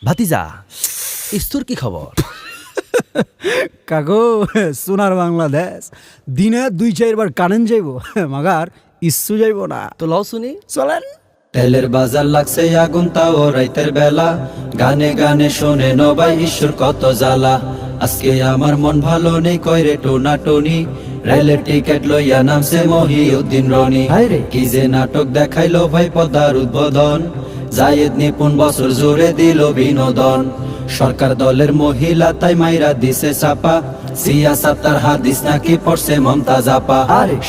ভাতিজা ইস্তুর কি খবর? কাকু সোনার বাংলাদেশ দিনে 2-4 বার কারেন্ট যাইব মাগার ইস্যু যাইব না। তো লও শুনি। চলেন। তেলের বাজার লাগছে আগুন তাও রাইতের বেলা, গানে গানে শোনে নবাই ঈশ্বর কত জ্বালা। আজকে আমার মন ভালো নেই কইরে টোনা টনি, রেলের টিকেট লইয়া নামছে মহিউদ্দিন রনি। কি যে নাটক দেখাইলো ভাই পদ্মার উদ্বোধন, জায়েদ নিপুণ বছর জুড়ে দিল বিনোদন। সরকার দলের মহিলা তাই মাইরা দিছে চাপা, সিয়াসাত তার হাদিস নাকি পড়ছে মমতাজ আপা।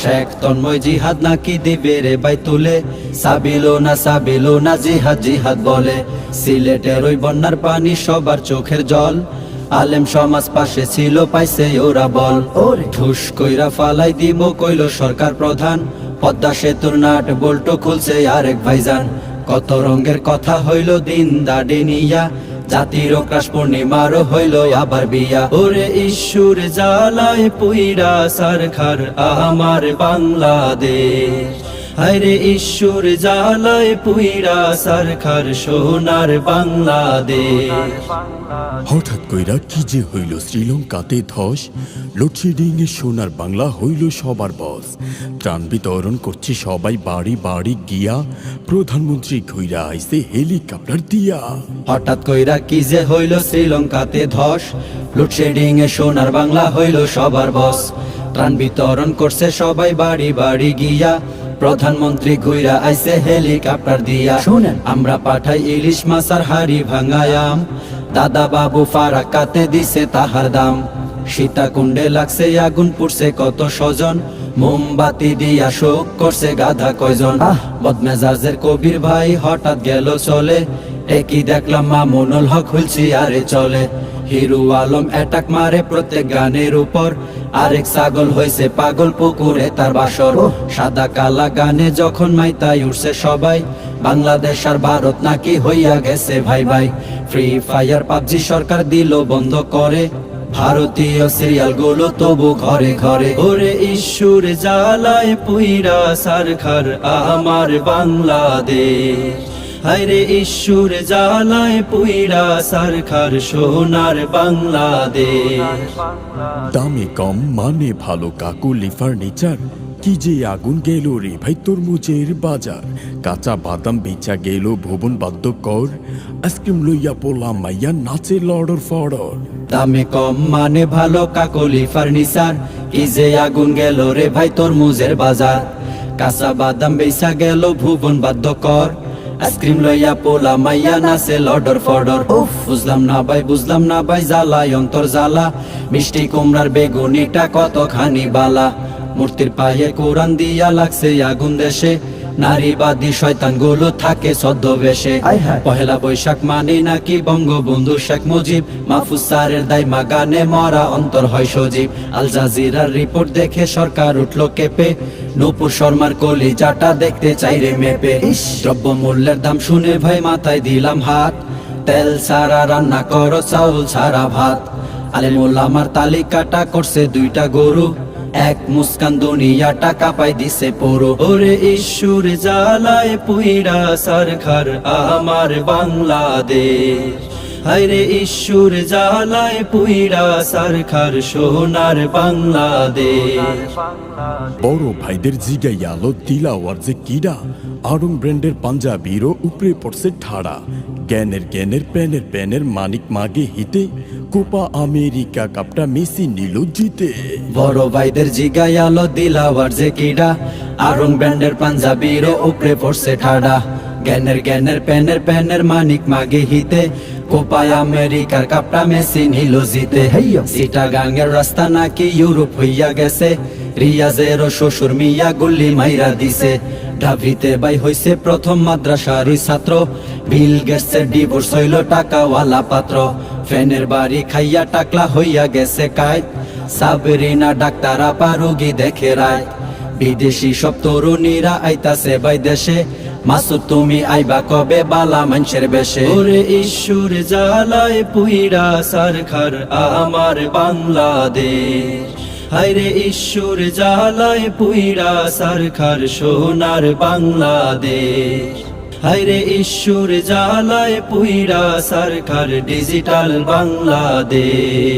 শেখ তন্ময় জিহাদ নাকি দিবে রে বাই তুলে, সাবিলো না জিহাদ জিহাদ বলে। সিলেটের ওই বন্যার পানি সবার চোখের জল, আলেম সমাজ পাশে ছিল পাইছে ওরা বল। ঠুস কইরা ফালাই দিব কইলো সরকার প্রধান, পদ্মা সেতুর নাট বল্টু খুলছে আরেক ভাইজান। কত রঙের কথা হইল দিন দাড়ি নিয়া, জাতির ক্রাশ পূর্ণিমারও হইল আবার বিয়া। ওরে ঈশ্বর জ্বালায় পুইরা সরকার আমার বাংলাদেশ, হায়রে ঈশ্বর জ্বালায় পুইরা সরকার সোনার বাংলাদেশ। হঠাৎ কইরা কি যে হইল শ্রীলঙ্কাতে ধস, লোডশেডিং এ সোনার বাংলা হইল সবার বস। ত্রাণ বিতরণ করছে সবাই বাড়ি বাড়ি গিয়া, প্রধানমন্ত্রী ঘুইরা আইছে হেলিকপ্টার দিয়া। হঠাৎ কইরা কি যে হইল শ্রীলঙ্কাতে ধস, লোডশেডিং এ সোনার বাংলা হইল সবার বস। ত্রাণ বিতরণ করছে সবাই বাড়ি বাড়ি গিয়া, প্রধানমন্ত্রী ঘুইরা আইছে হেলিকপ্টার দিয়া। শুনেন আমরা পাঠাই ইলিশ মাছ আর হাড়ি ভাঙায়াম, দাদা বাবু ফারাক্কাতে দিছে তাহার দাম। সীতাকুণ্ডে লাগছে আগুন পুড়ছে কত স্বজন, মোমবাতি দিয়া শোক করছে গাধা কয়জন। বদমেজাজের কবির ভাই হঠাৎ গেল চলে, একই দেখলাম মামুনুল হক হুলছি আরে চলে। হিরু আলম অ্যাটাক মারে প্রত্যেক গানের উপর, আরেক ছাগল হয়েছে পাগল পুকুরে তার বাসর। সাদা কালা গানে যখন মাইতাই উঠছে সবাই, বাংলাদেশ আর ভারত নাকি হইয়া গেছে ভাই ভাই। ফ্রি ফায়ার পাবজি সরকার দিল বন্ধ করে, ভারতীয় সিরিয়াল গুলো তবু ঘরে ঘরে। ওরে ঈশ্বর জ্বালায় পুইরা সরকার আমার বাংলাদেশ, হায়রে ঈশ্বর জ্বালায় পুইরা সরকার সোনার বাংলাদেশ। দামে কম মানে ভালো কাকুলি ফার্নিচার, কি যে আগুন গেল রে ভাই তরমুজের বাজার। কাঁচা বাদাম বেচা গেল ভুবন বাদ্যকর, আইসক্রিম লইয়া পোলা মাইয়া নাচে লড়র ফড়র। দামে কম মানে ভালো কাকলি ফার্নিচার, কি যে আগুন গেল রে ভাই তরমুজের বাজার। কাঁচা বাদাম বেচা গেল ভুবন বাদ্যকর, আইসক্রিম লইয়া পোলা মাইয়া নাচে লডর ফডর। বুঝলাম না ভাই জ্বালায় অন্তর জ্বালা, মিষ্টি কুমড়ার বেগুনিটা কতখানি বালা। মূর্তির পায়ে কোরআন দিয়া লাগছে আগুন দেশে, নারীবাদী শয়তান গুলো থাকে ছদ্মবেশে। পহেলা বৈশাখ মানে নাকি বঙ্গবন্ধু শেখ মুজিব, মাহফুজ স্যারের দাইমা গানে মরা অন্তর হয় সজীব। আল জাজিরার রিপোর্ট দেখে সরকার উঠলো কেঁপে, নূপুর শর্মার কলিজাটা দেখতে চাইরে মেপে। দ্রব্য মূল্যের দাম শুনে ভাই মাথায় দিলাম হাত, তেল ছাড়া রান্না করো চাউল ছাড়া ভাত। আলেমুল আমার তালিকাটা করছে 2টা গরু, এক মুস্কান দুনিয়াটা কাঁপাই দিছে পুরো। ওরে ঈশ্বর জ্বালায় পুইরা সরকার আমার বাংলাদেশ, হায়রে ঈশ্বর জ্বালায় পুইরা সরকার সোনার বাংলাদেশ। বড় ভাইদের জিগাই আলো দিলাওয়ার যে কিডা, আড়ং ব্র্যান্ডের পাঞ্জাবিরও উপরে পড়ছে ঠাড়া। জ্ঞানের প্যানের মানিক মাগে হিতে, কোপা আমেরিকা কাপটা মেসি নিল জিতে। বড় ভাইদের জিগাই আলো দিলাওয়ার যে কিডা, আড়ং ব্র্যান্ডের পাঞ্জাবিরও উপরে পড়ছে ঠাড়া। জ্ঞানের প্যানের মানিক মাগে হিতে, কোপায় আমেরিকার কাপটা মেসি নিল জিতে। চিটাগাঙের রাস্তা নাকি ইউরোপ হইয়া গেছে, রিয়াজেরও শ্বশুর মিয়া গুল্লি মাইরা দিছে। ঢাবিতে বাই হইছে প্রথম মাদ্রাসারই ছাত্র, বিল গেটসের ডিভোর্স হইল টাকাওয়ালা পাত্র। ফ্যানের বাড়ি খাইয়া টাকলা হইয়া গেছে কায়, সাবরিনা ডাক্তার আপা রোগী দেখে রায়। বিদেশি সব তরুণীরা আইতাছে বাই দেশে, মাসুদ তুমি আইবা কবে বালা মানুষের বেশে। ওরে ঈশ্বর জ্বালায় পুইরা সরকার আমার বাংলাদেশ, হায়রে ঈশ্বর জ্বালায় পুইরা সরকার সোনার বাংলাদেশ। হায়রে ঈশ্বর জ্বালায় পুইরা সরকার ডিজিটাল বাংলাদেশ।